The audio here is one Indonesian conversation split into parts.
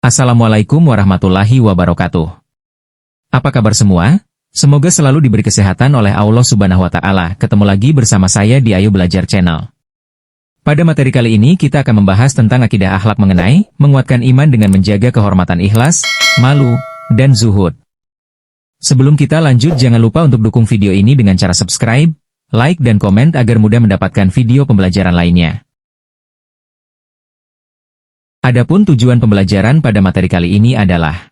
Assalamualaikum warahmatullahi wabarakatuh. Apa kabar semua? Semoga selalu diberi kesehatan oleh Allah Subhanahu wa Ta'ala. Ketemu lagi bersama saya di Ayo Belajar Channel. Pada materi kali ini kita akan membahas tentang akidah akhlak mengenai menguatkan iman dengan menjaga kehormatan ikhlas, malu, dan zuhud. Sebelum kita lanjut, jangan lupa untuk dukung video ini dengan cara subscribe, like, dan komen agar mudah mendapatkan video pembelajaran lainnya. Adapun tujuan pembelajaran pada materi kali ini adalah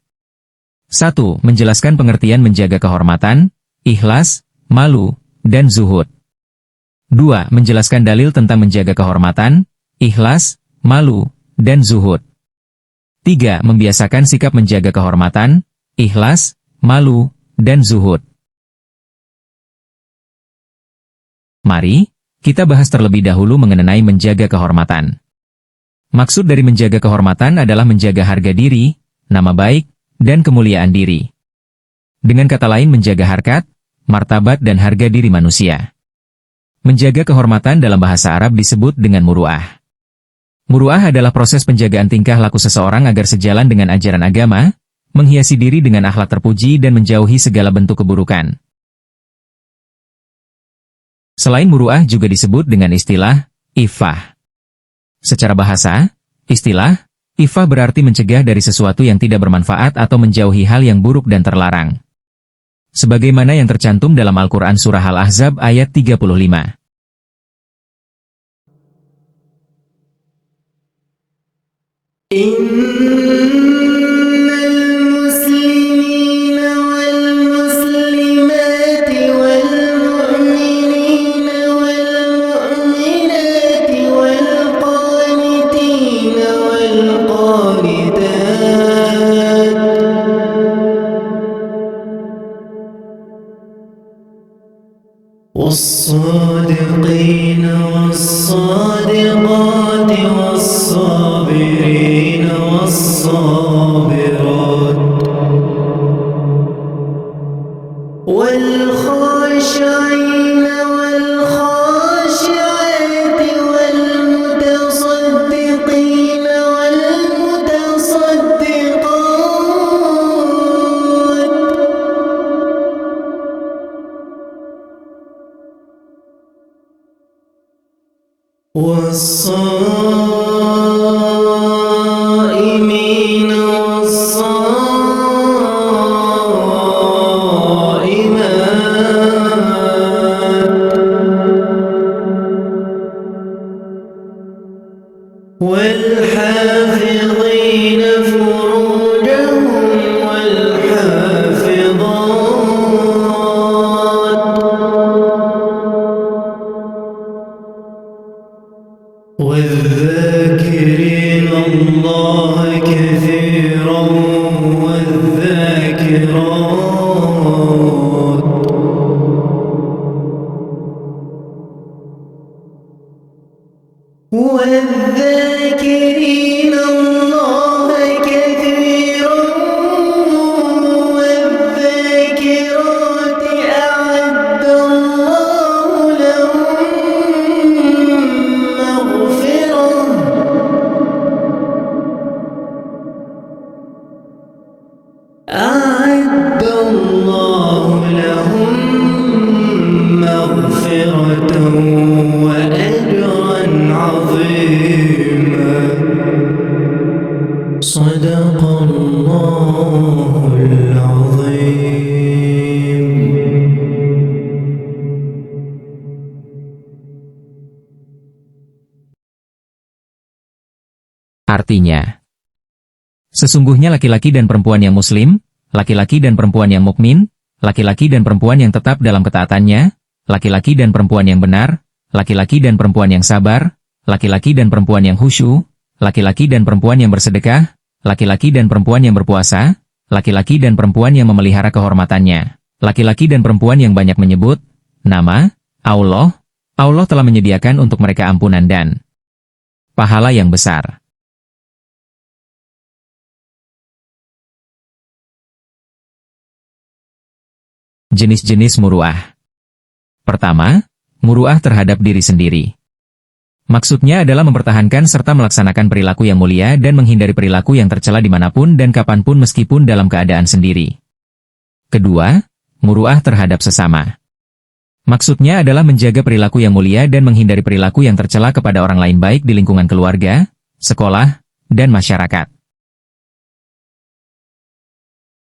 1. Menjelaskan pengertian menjaga kehormatan, ikhlas, malu, dan zuhud. 2. Menjelaskan dalil tentang menjaga kehormatan, ikhlas, malu, dan zuhud. 3. Membiasakan sikap menjaga kehormatan, ikhlas, malu, dan zuhud. Mari, kita bahas terlebih dahulu mengenai menjaga kehormatan. Maksud dari menjaga kehormatan adalah menjaga harga diri, nama baik, dan kemuliaan diri. Dengan kata lain menjaga harkat, martabat dan harga diri manusia. Menjaga kehormatan dalam bahasa Arab disebut dengan muru'ah. Muru'ah adalah proses penjagaan tingkah laku seseorang agar sejalan dengan ajaran agama, menghiasi diri dengan akhlak terpuji dan menjauhi segala bentuk keburukan. Selain muru'ah juga disebut dengan istilah iffah. Secara bahasa, istilah iffah berarti mencegah dari sesuatu yang tidak bermanfaat atau menjauhi hal yang buruk dan terlarang. Sebagaimana yang tercantum dalam Al-Quran Surah Al-Ahzab ayat 35. والصادقين والصادقات والصابرين والصابرات والخاشعين والخاشعات والمتصدقين والمتصدقات والصائمين والصائمات والحافظين فروجهم والذاكرين الله كثيرا والذاكرات والذاكرين الله كثيرا والذاكرات أعد الله لهم أعد الله لهم مغفرة وأجرا عظيما. صدق الله العظيم. Artinya, sesungguhnya laki-laki dan perempuan yang muslim, laki-laki dan perempuan yang mukmin, laki-laki dan perempuan yang tetap dalam ketaatannya, laki-laki dan perempuan yang benar, laki-laki dan perempuan yang sabar, laki-laki dan perempuan yang khusyuk, laki-laki dan perempuan yang bersedekah, laki-laki dan perempuan yang berpuasa, laki-laki dan perempuan yang memelihara kehormatannya, laki-laki dan perempuan yang banyak menyebut nama Allah, Allah telah menyediakan untuk mereka ampunan dan pahala yang besar. Jenis-jenis muru'ah. Pertama, muru'ah terhadap diri sendiri. Maksudnya adalah mempertahankan serta melaksanakan perilaku yang mulia dan menghindari perilaku yang tercela dimanapun dan kapanpun meskipun dalam keadaan sendiri. Kedua, muru'ah terhadap sesama. Maksudnya adalah menjaga perilaku yang mulia dan menghindari perilaku yang tercela kepada orang lain baik di lingkungan keluarga, sekolah, dan masyarakat.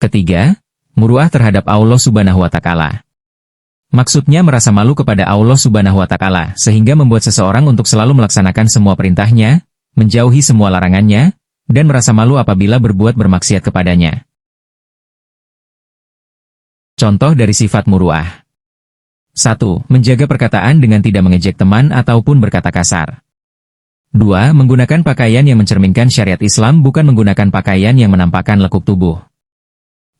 Ketiga, muru'ah terhadap Allah Subhanahu wa Ta'ala. Maksudnya merasa malu kepada Allah Subhanahu wa Ta'ala, sehingga membuat seseorang untuk selalu melaksanakan semua perintahnya, menjauhi semua larangannya, dan merasa malu apabila berbuat bermaksiat kepadanya. Contoh dari sifat muru'ah. 1. Menjaga perkataan dengan tidak mengejek teman ataupun berkata kasar. 2. Menggunakan pakaian yang mencerminkan syariat Islam bukan menggunakan pakaian yang menampakkan lekuk tubuh.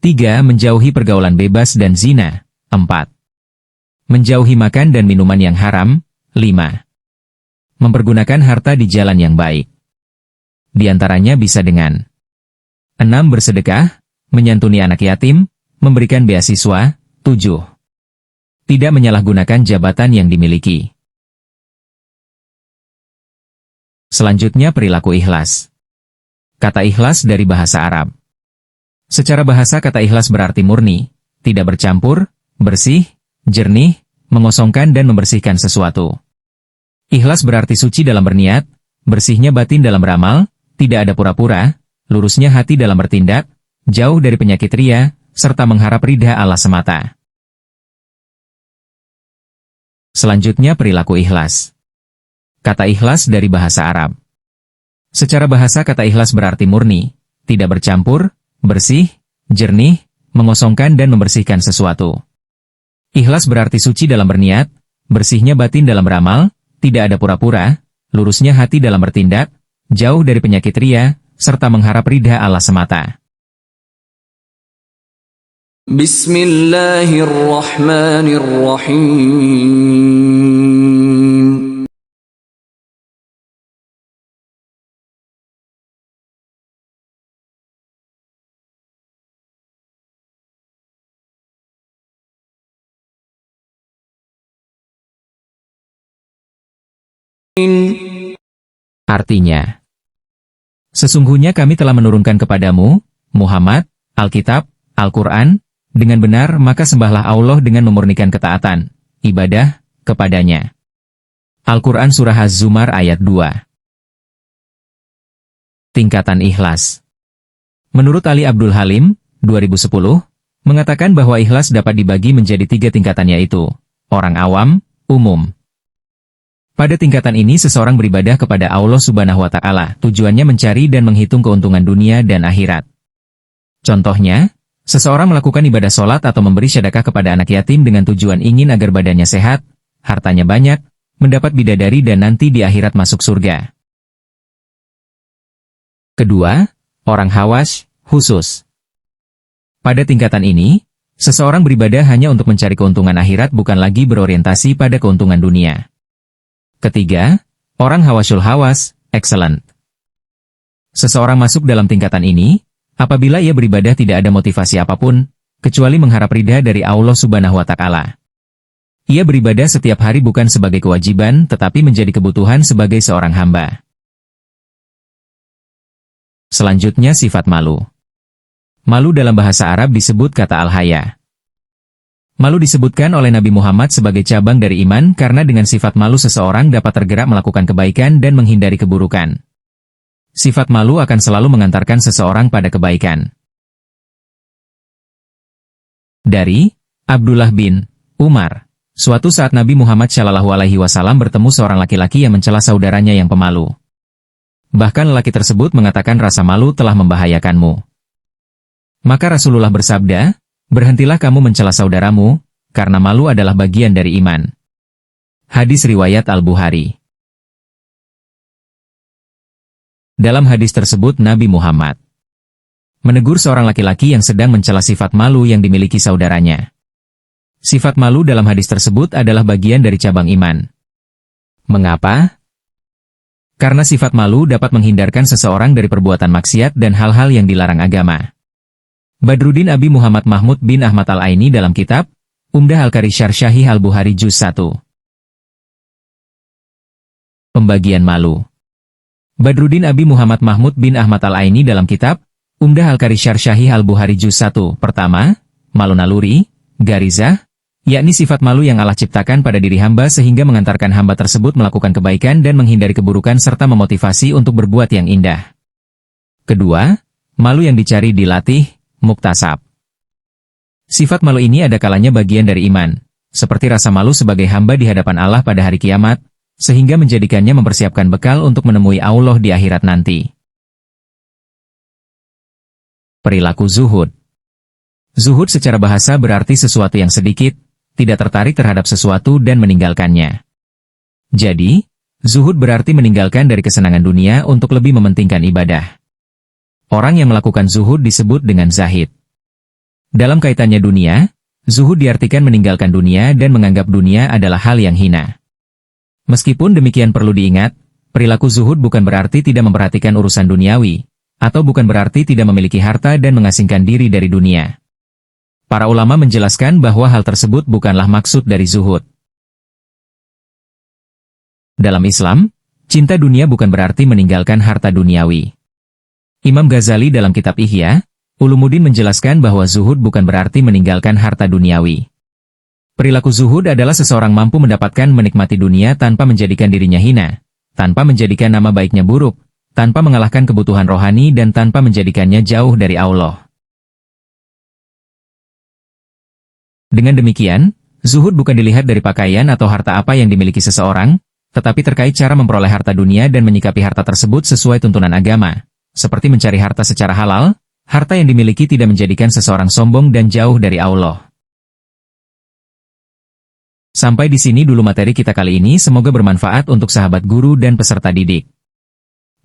3. Menjauhi pergaulan bebas dan zina. 4. Menjauhi makan dan minuman yang haram. 5. Mempergunakan harta di jalan yang baik. Di antaranya bisa dengan 6. Bersedekah, menyantuni anak yatim, memberikan beasiswa. 7. Tidak menyalahgunakan jabatan yang dimiliki. Selanjutnya perilaku ikhlas. Kata ikhlas dari bahasa Arab. Secara bahasa kata ikhlas berarti murni, tidak bercampur, bersih, jernih, mengosongkan dan membersihkan sesuatu. Ikhlas berarti suci dalam berniat, bersihnya batin dalam beramal, tidak ada pura-pura, lurusnya hati dalam bertindak, jauh dari penyakit ria, serta mengharap ridha Allah semata. Selanjutnya perilaku ikhlas. Kata ikhlas dari bahasa Arab. Secara bahasa kata ikhlas berarti murni, tidak bercampur, bersih, jernih, mengosongkan dan membersihkan sesuatu. Ikhlas berarti suci dalam berniat, bersihnya batin dalam beramal, tidak ada pura-pura, lurusnya hati dalam bertindak, jauh dari penyakit ria, serta mengharap ridha Allah semata. Bismillahirrahmanirrahim. Artinya, sesungguhnya kami telah menurunkan kepadamu, Muhammad, Alkitab, Al-Quran, dengan benar maka sembahlah Allah dengan memurnikan ketaatan, ibadah, kepadanya. Al-Quran Surah Az-Zumar ayat 2. Tingkatan ikhlas. Menurut Ali Abdul Halim, 2010, mengatakan bahwa ikhlas dapat dibagi menjadi 3 tingkatan yaitu, orang awam, umum. Pada tingkatan ini seseorang beribadah kepada Allah Subhanahu wa Ta'ala, tujuannya mencari dan menghitung keuntungan dunia dan akhirat. Contohnya, seseorang melakukan ibadah sholat atau memberi sedekah kepada anak yatim dengan tujuan ingin agar badannya sehat, hartanya banyak, mendapat bidadari dan nanti di akhirat masuk surga. Kedua, orang khawas, khusus. Pada tingkatan ini, seseorang beribadah hanya untuk mencari keuntungan akhirat bukan lagi berorientasi pada keuntungan dunia. Ketiga, orang hawasul hawas, excellent. Seseorang masuk dalam tingkatan ini, apabila ia beribadah tidak ada motivasi apapun, kecuali mengharap ridha dari Allah Subhanahu wa Ta'ala. Ia beribadah setiap hari bukan sebagai kewajiban tetapi menjadi kebutuhan sebagai seorang hamba. Selanjutnya sifat malu. Malu dalam bahasa Arab disebut kata al-haya. Malu disebutkan oleh Nabi Muhammad sebagai cabang dari iman karena dengan sifat malu seseorang dapat tergerak melakukan kebaikan dan menghindari keburukan. Sifat malu akan selalu mengantarkan seseorang pada kebaikan. Dari Abdullah bin Umar. Suatu saat Nabi Muhammad SAW bertemu seorang laki-laki yang mencela saudaranya yang pemalu. Bahkan lelaki tersebut mengatakan rasa malu telah membahayakanmu. Maka Rasulullah bersabda, berhentilah kamu mencela saudaramu, karena malu adalah bagian dari iman. Hadis riwayat Al-Bukhari. Dalam hadis tersebut Nabi Muhammad menegur seorang laki-laki yang sedang mencela sifat malu yang dimiliki saudaranya. Sifat malu dalam hadis tersebut adalah bagian dari cabang iman. Mengapa? Karena sifat malu dapat menghindarkan seseorang dari perbuatan maksiat dan hal-hal yang dilarang agama. Badruddin Abi Muhammad Mahmud bin Ahmad Al-Aini dalam kitab Umdah Al-Qari Syarh Syahih Al-Bukhari Juz 1 Pembagian malu. Badruddin Abi Muhammad Mahmud bin Ahmad Al-Aini dalam kitab Umdah Al-Qari Syarh Syahih Al-Bukhari Juz 1, pertama, malu naluri, garizah, yakni sifat malu yang Allah ciptakan pada diri hamba sehingga mengantarkan hamba tersebut melakukan kebaikan dan menghindari keburukan serta memotivasi untuk berbuat yang indah. Kedua, malu yang dicari dilatih, muktasab. Sifat malu ini ada kalanya bagian dari iman, seperti rasa malu sebagai hamba di hadapan Allah pada hari kiamat, sehingga menjadikannya mempersiapkan bekal untuk menemui Allah di akhirat nanti. Perilaku zuhud. Zuhud secara bahasa berarti sesuatu yang sedikit, tidak tertarik terhadap sesuatu dan meninggalkannya. Jadi, zuhud berarti meninggalkan dari kesenangan dunia untuk lebih mementingkan ibadah. Orang yang melakukan zuhud disebut dengan zahid. Dalam kaitannya dunia, zuhud diartikan meninggalkan dunia dan menganggap dunia adalah hal yang hina. Meskipun demikian perlu diingat, perilaku zuhud bukan berarti tidak memperhatikan urusan duniawi, atau bukan berarti tidak memiliki harta dan mengasingkan diri dari dunia. Para ulama menjelaskan bahwa hal tersebut bukanlah maksud dari zuhud. Dalam Islam, cinta dunia bukan berarti meninggalkan harta duniawi. Imam Ghazali dalam kitab Ihya Ulumuddin menjelaskan bahwa zuhud bukan berarti meninggalkan harta duniawi. Perilaku zuhud adalah seseorang mampu mendapatkan menikmati dunia tanpa menjadikan dirinya hina, tanpa menjadikan nama baiknya buruk, tanpa mengalahkan kebutuhan rohani dan tanpa menjadikannya jauh dari Allah. Dengan demikian, zuhud bukan dilihat dari pakaian atau harta apa yang dimiliki seseorang, tetapi terkait cara memperoleh harta dunia dan menyikapi harta tersebut sesuai tuntunan agama, seperti mencari harta secara halal. Harta yang dimiliki tidak menjadikan seseorang sombong dan jauh dari Allah. Sampai di sini dulu materi kita kali ini, semoga bermanfaat untuk sahabat guru dan peserta didik.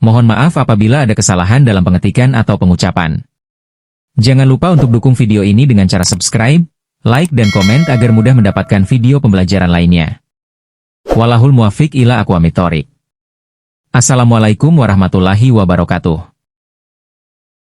Mohon maaf apabila ada kesalahan dalam pengetikan atau pengucapan. Jangan lupa untuk dukung video ini dengan cara subscribe, like dan komen agar mudah mendapatkan video pembelajaran lainnya. Wallahul muwaffiq ila aqwamit thoriq. Assalamualaikum warahmatullahi wabarakatuh.